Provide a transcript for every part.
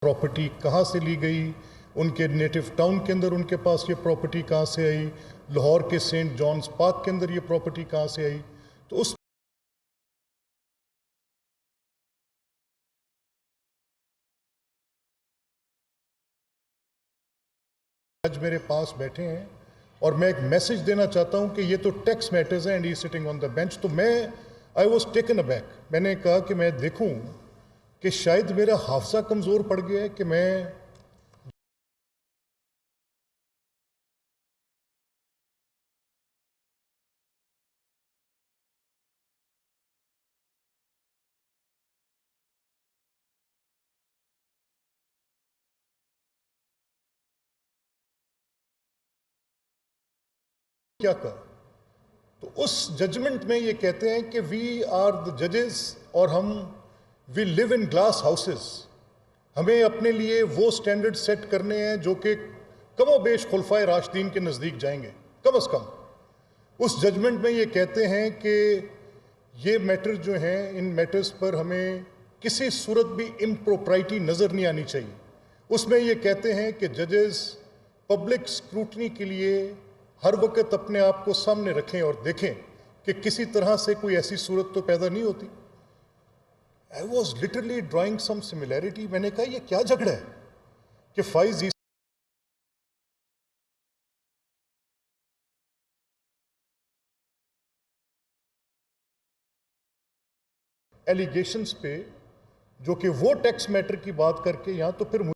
Property कहाँ से ली गई, उनके नेटिव टाउन के अंदर उनके पास ये प्रॉपर्टी कहाँ से आई, लाहौर के सेंट जॉन्स पार्क के अंदर ये प्रॉपर्टी कहाँ से आई। तो उस आज मेरे पास बैठे हैं और मैं एक मैसेज देना चाहता हूं कि ये तो टैक्स मैटर्स हैं and he sitting on the bench. तो आई वॉज टेकन अबैक। मैंने कहा कि मैं देखूं कि शायद मेरा हाफजा कमज़ोर पड़ गया है कि मैं क्या कहा। तो उस जजमेंट में ये कहते हैं कि वी आर द जजेस और we live in glass houses. हमें अपने लिए वो स्टैंडर्ड सेट करने हैं जो कि कमोबेश खुलफाए राशिदीन के नज़दीक जाएंगे कम अज़ कम। उस जजमेंट में ये कहते हैं कि ये मैटर जो हैं, इन मैटर्स पर हमें किसी सूरत भी इम्प्रोप्राइटी नज़र नहीं आनी चाहिए। उसमें ये कहते हैं कि जजेस पब्लिक स्क्रूटनी के लिए हर वक्त अपने आप को सामने रखें और देखें कि किसी तरह से कोई ऐसी सूरत तो पैदा नहीं होती। I was literally drawing some similarity. मैंने कहा ये क्या झगड़ा है कि फाइज एलिगेशंस पे जो कि वो टैक्स मैटर की बात करके यहां, तो फिर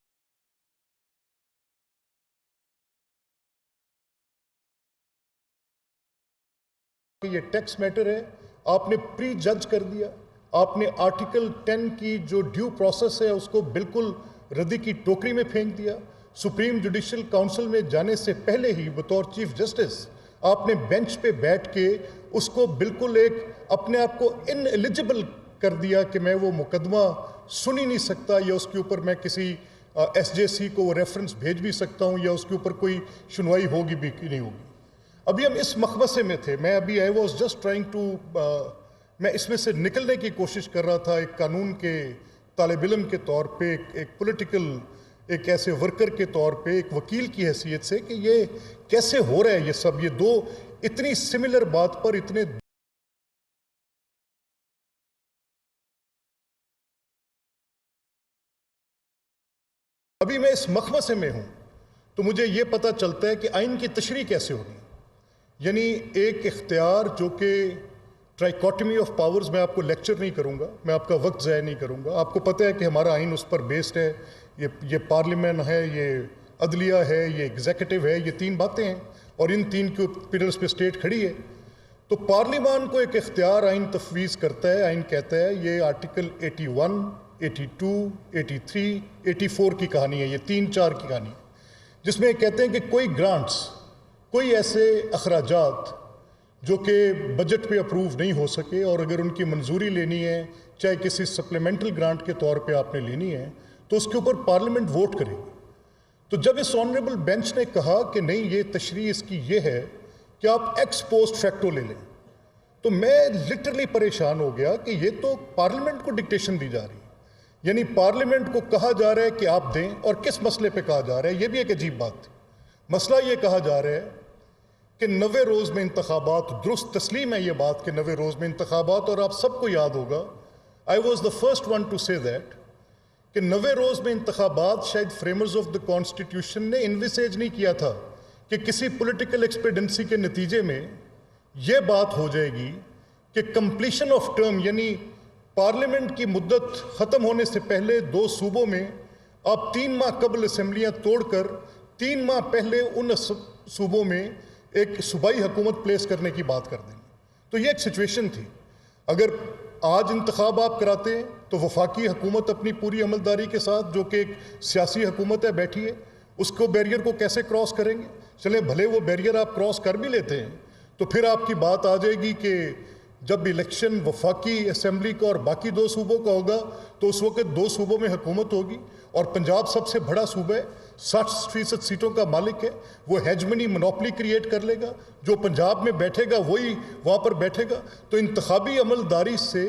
ये टैक्स मैटर है, आपने प्री जज कर दिया। आपने आर्टिकल 10 की जो ड्यू प्रोसेस है उसको बिल्कुल रद्दी की टोकरी में फेंक दिया। सुप्रीम जुडिशल काउंसिल में जाने से पहले ही बतौर चीफ जस्टिस आपने बेंच पे बैठ के उसको बिल्कुल एक अपने आप को इनएलिजिबल कर दिया कि मैं वो मुकदमा सुन ही नहीं सकता, या उसके ऊपर मैं किसी SJC को वो रेफरेंस भेज भी सकता हूँ, या उसके ऊपर कोई सुनवाई होगी भी कि नहीं होगी। अभी हम इस मखमसे में थे। मैं अभी I was just trying to मैं इसमें से निकलने की कोशिश कर रहा था एक कानून के तालिब इल्म के तौर पे, एक पॉलिटिकल, एक ऐसे वर्कर के तौर पे, एक वकील की हैसियत से कि ये कैसे हो रहा है ये सब, ये दो इतनी सिमिलर बात पर इतने। अभी मैं इस मखमसे में हूं तो मुझे ये पता चलता है कि आइन की तशरीह कैसे होगी। यानी एक इख्तियार जो कि ट्राइकोटमी ऑफ पावर्स, मैं आपको लेक्चर नहीं करूंगा, मैं आपका वक्त ज़ाया नहीं करूंगा। आपको पता है कि हमारा आइन उस पर बेस्ड है। ये पार्लियामेंट है, ये अदलिया है, ये एग्जीक्यूटिव है, ये तीन बातें हैं और इन तीन के पिलर्स पे स्टेट खड़ी है। तो पार्लियामान को एक इख्तियार आइन तफवीज़ करता है। आइन कहता है, ये आर्टिकल 81, 82, 83, 84 की कहानी है, ये 3-4 की कहानी, जिसमें कहते हैं कि कोई ग्रांट्स, कोई ऐसे अखराजात जो कि बजट पे अप्रूव नहीं हो सके और अगर उनकी मंजूरी लेनी है, चाहे किसी सप्लीमेंटल ग्रांट के तौर पे आपने लेनी है, तो उसके ऊपर पार्लियामेंट वोट करेगी। तो जब इस ऑनरेबल बेंच ने कहा कि नहीं, ये तशरीह इसकी ये है कि आप एक्स पोस्ट फैक्टो ले लें, तो मैं लिटरली परेशान हो गया कि ये तो पार्लियामेंट को डिक्टेशन दी जा रही है। यानी पार्लियामेंट को कहा जा रहा है कि आप दें, और किस मसले पे कहा जा रहा है, ये भी एक अजीब बात थी। मसला ये कहा जा रहा है कि 90 रोज़ में इंतखाबात, दुरुस्त तस्लीम है ये बात कि 90 रोज़ में इंतखाबात, और आप सबको याद होगा, I was the first one two say that, कि 90 रोज़ में इंतखाबात शायद फ्रेमर्स ऑफ द कॉन्स्टिट्यूशन ने इन्विसेज नहीं किया था कि किसी पॉलिटिकल एक्सपेडेंसी के नतीजे में ये बात हो जाएगी कि कंप्लीशन ऑफ टर्म, यानी पार्लियामेंट की मुद्दत ख़त्म होने से पहले 2 सूबों में आप 3 माह कबल असम्बलियाँ तोड़कर 3 माह पहले उन सूबों में एक सूबाई हुकूमत प्लेस करने की बात कर देंगे। तो ये एक सिचुएशन थी। अगर आज इंतखाब आप कराते हैं तो वफाकी हुकूमत अपनी पूरी अमलदारी के साथ, जो कि एक सियासी हुकूमत है, बैठी है, उसको बैरियर को कैसे क्रॉस करेंगे। चले भले वो बैरियर आप क्रॉस कर भी लेते हैं तो फिर आपकी बात आ जाएगी कि जब इलेक्शन वफाकी असम्बली का और बाकी 2 सूबों का होगा तो उस वक्त 2 सूबों में हुकूमत होगी, और पंजाब सबसे बड़ा सूबा है, 60% सीटों का मालिक है, वो हेजमनी मोनोपली क्रिएट कर लेगा। जो पंजाब में बैठेगा वही वहाँ पर बैठेगा। तो इंतखाबी अमलदारी से